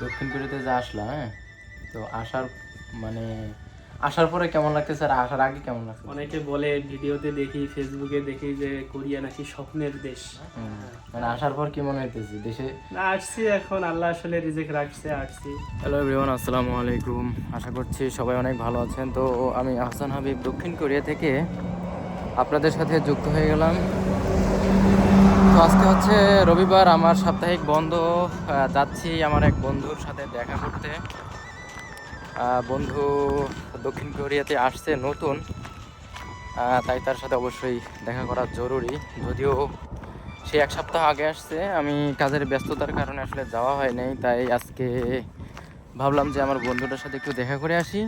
দক্ষিণ কোরিয়াতে যে আসলাম, হ্যাঁ, তো মানে আসার পরে কেমন লাগতেছে আর আসার আগে কেমন লাগছে? অনেকে বলে, ভিডিওতে দেখি, ফেসবুকে দেখি যে কোরিয়া নাকি স্বপ্নের দেশ। মানে আসার পর কি মনে হইতেছে দেশে? না, আসছি এখন, আল্লাহ আসলে রিজিক রাখছে, আসছি। হ্যালো এভরিওয়ান, আসসালামু আলাইকুম। আশা করছি সবাই অনেক ভালো আছেন। তো আমি আহসান হাবিব দক্ষিণ কোরিয়া থেকে আপনাদের সাথে যুক্ত হয়ে গেলাম। তো আজকে হচ্ছে রবিবার, আমার সাপ্তাহিক বন্ধ। যাচ্ছি আমার এক বন্ধুর সাথে দেখা করতে। বন্ধু দক্ষিণ কোরিয়াতে আসছে নতুন, তাই তার সাথে অবশ্যই দেখা করা জরুরি। যদিও সে এক সপ্তাহ আগে আসছে, আমি কাজের ব্যস্ততার কারণে আসলে যাওয়া হয় নাই। তাই আজকে ভাবলাম যে আমার বন্ধুটার সাথে একটু দেখা করে আসি,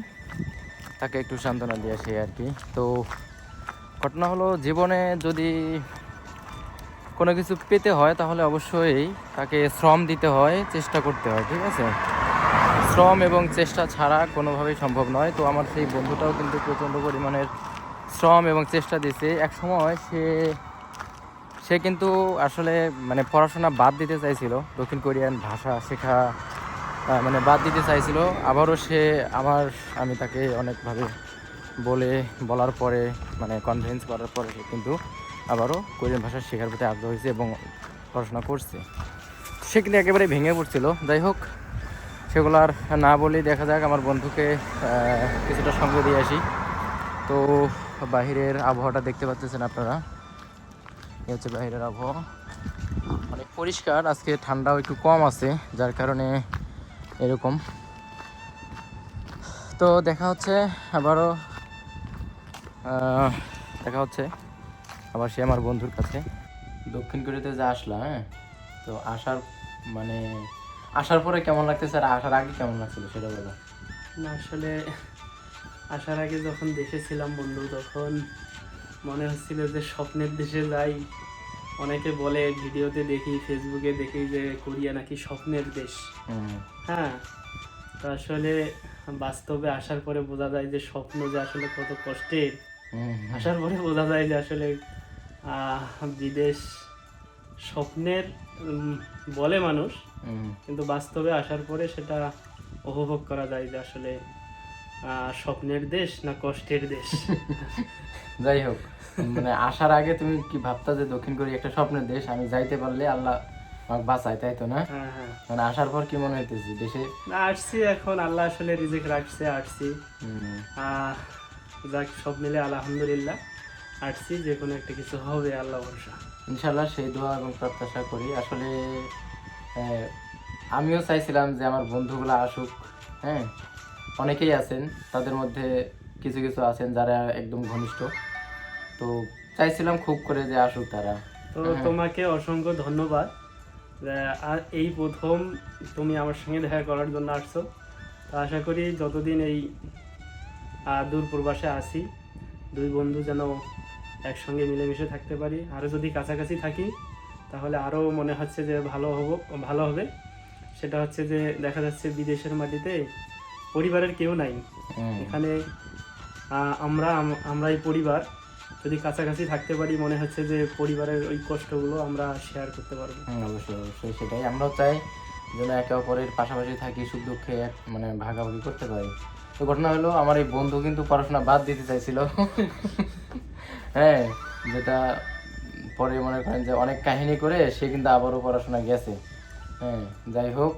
তাকে একটু সান্ত্বনা দিয়ে আসি আর কি। তো ঘটনা হলো, জীবনে যদি কোনো কিছু পেতে হয় তাহলে অবশ্যই তাকে শ্রম দিতে হয়, চেষ্টা করতে হয়, ঠিক আছে? শ্রম এবং চেষ্টা ছাড়া কোনোভাবেই সম্ভব নয়। তো আমার সেই বন্ধুটাও কিন্তু প্রচণ্ড পরিমাণের শ্রম এবং চেষ্টা দিয়েছে। এক সময় সে কিন্তু আসলে মানে পড়াশোনা বাদ দিতে চাইছিল, দক্ষিণ কোরিয়ান ভাষা শেখা মানে বাদ দিতে চাইছিল। আবারও আমি তাকে অনেকভাবে বলার পরে, মানে কনভিন্স করার পরে সে কিন্তু আবারও কোরিয়ান ভাষা শেখার প্রতি আগ্রহ হয়েছে এবং পড়াশোনা করছে। সে কিন্তু একেবারে ভেঙে পড়ছিল। যাই হোক, সেগুলো আর না বলেই দেখা যাক, আমার বন্ধুকে কিছুটা সঙ্গ দিয়ে আসি। তো বাহিরের আবহাওয়াটা দেখতে পাচ্ছেন আপনারা, এই হচ্ছে বাহিরের আবহাওয়া। অনেক পরিষ্কার, আজকে ঠান্ডাও একটু কম আছে, যার কারণে এরকম। তো দেখা হচ্ছে আবার সে আমার বন্ধুর কাছে। দক্ষিণ কোরিয়াতে যে আসলাম, হ্যাঁ, তো মানে আসার পরে কেমন লাগতেছে আর আসার আগে কেমন লাগছিল সেটা বলো। না, আসলে আসার আগে যখন দেশে ছিলাম বন্ধু, তখন মনে হচ্ছিল যে স্বপ্নের দেশে যাই। অনেকে বলে, ভিডিওতে দেখি, ফেসবুকে দেখি যে কোরিয়া নাকি স্বপ্নের দেশ। হ্যাঁ, তো আসলে বাস্তবে আসার পরে বোঝা যায় যে স্বপ্ন যে আসলে কত কষ্টের। আসার পরে বোঝা যায় যে আসলে বিদেশ স্বপ্নের বলে মানুষ, কিন্তু বাস্তবে আসার পরে সেটা উপভোগ করা যায় যে আসলে স্বপ্নের দেশ না কষ্টের দেশ। যাই হোক, মানে আসার আগে তুমি কি ভাবতা যে দক্ষিণ কোরিয়া একটা স্বপ্নের দেশ, আমি যাইতে পারলে আল্লাহ আমাকে বাঁচায়, তাই তো না? হ্যাঁ, হ্যাঁ। মানে আসার পর কি মনে হইতেছে দেশে? না, আসছি এখন, আল্লাহ আসলে রিজিক রাখছে, আসছি। যাক, সব মিলে আলহামদুলিল্লাহ, আসছি। যে কোনো একটা কিছু হবে, আল্লাহ ভরসা। ইনশাল্লাহ সেই দোয়া এবং প্রত্যাশা করি। আসলে আমিও চাইছিলাম যে আমার বন্ধুগুলো আসুক, হ্যাঁ, অনেকেই আছেন, তাদের মধ্যে কিছু কিছু আছেন যারা একদম ঘনিষ্ঠ। তো চাইছিলাম খুব করে যে আসুক তারা। তো তোমাকে অসংখ্য ধন্যবাদ। আর এই প্রথম তুমি আমার সঙ্গে দেখা করার জন্য আসছো। তো আশা করি যতদিন এই দূর প্রবাসে আসি, দুই বন্ধু যেন একসঙ্গে মিলেমিশে থাকতে পারি। আরও যদি কাছাকাছি থাকি তাহলে আরও মনে হচ্ছে যে ভালো হবে। সেটা হচ্ছে যে দেখা যাচ্ছে বিদেশের মাটিতে পরিবারের কেউ নাই, এখানে আমরাই পরিবার। যদি কাছাকাছি থাকতে পারি, মনে হচ্ছে যে পরিবারের ওই কষ্টগুলো আমরা শেয়ার করতে পারবো। অবশ্যই অবশ্যই, সেটাই আমরাও চাই, যেন একে অপরের পাশাপাশি থাকি, সুখ দুঃখে মানে ভাগাভাগি করতে পারি। তো ঘটনা হলো, আমার এই বন্ধু কিন্তু পড়াশোনা বাদ দিতে চাইছিল। হ্যাঁ, যেটা পরে মনে করেন যে অনেক কাহিনী করে সে কিন্তু আবারও পড়াশোনা গেছে। হ্যাঁ, যাই হোক,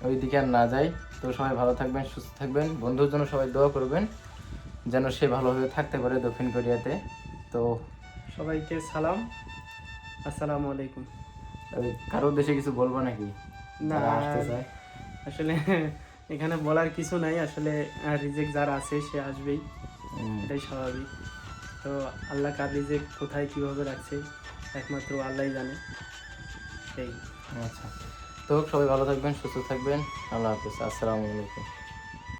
ওই দিকে আর না যাই। তো সবাই ভালো থাকবেন, সুস্থ থাকবেন, বন্ধুর জন্য সবাই দোয়া করবেন যেন সে ভালোভাবে থাকতে পারে দক্ষিণ কোরিয়াতে। তো সবাইকে সালাম, আসসালামু আলাইকুম। কারো দেশে কিছু বলবো নাকি না, যারা আসতে চায়? আসলে এখানে বলার কিছু নাই। আসলে রিজেক যার আছে সে আসবেই, এটাই স্বাভাবিক। তো আল্লাহ কার রিজেক কোথায় কীভাবে রাখছে একমাত্র আল্লাহই জানে। এই আচ্ছা, তো সবাই ভালো থাকবেন, সুস্থ থাকবেন। আল্লাহ হাফেজ, আসসালামু আলাইকুম।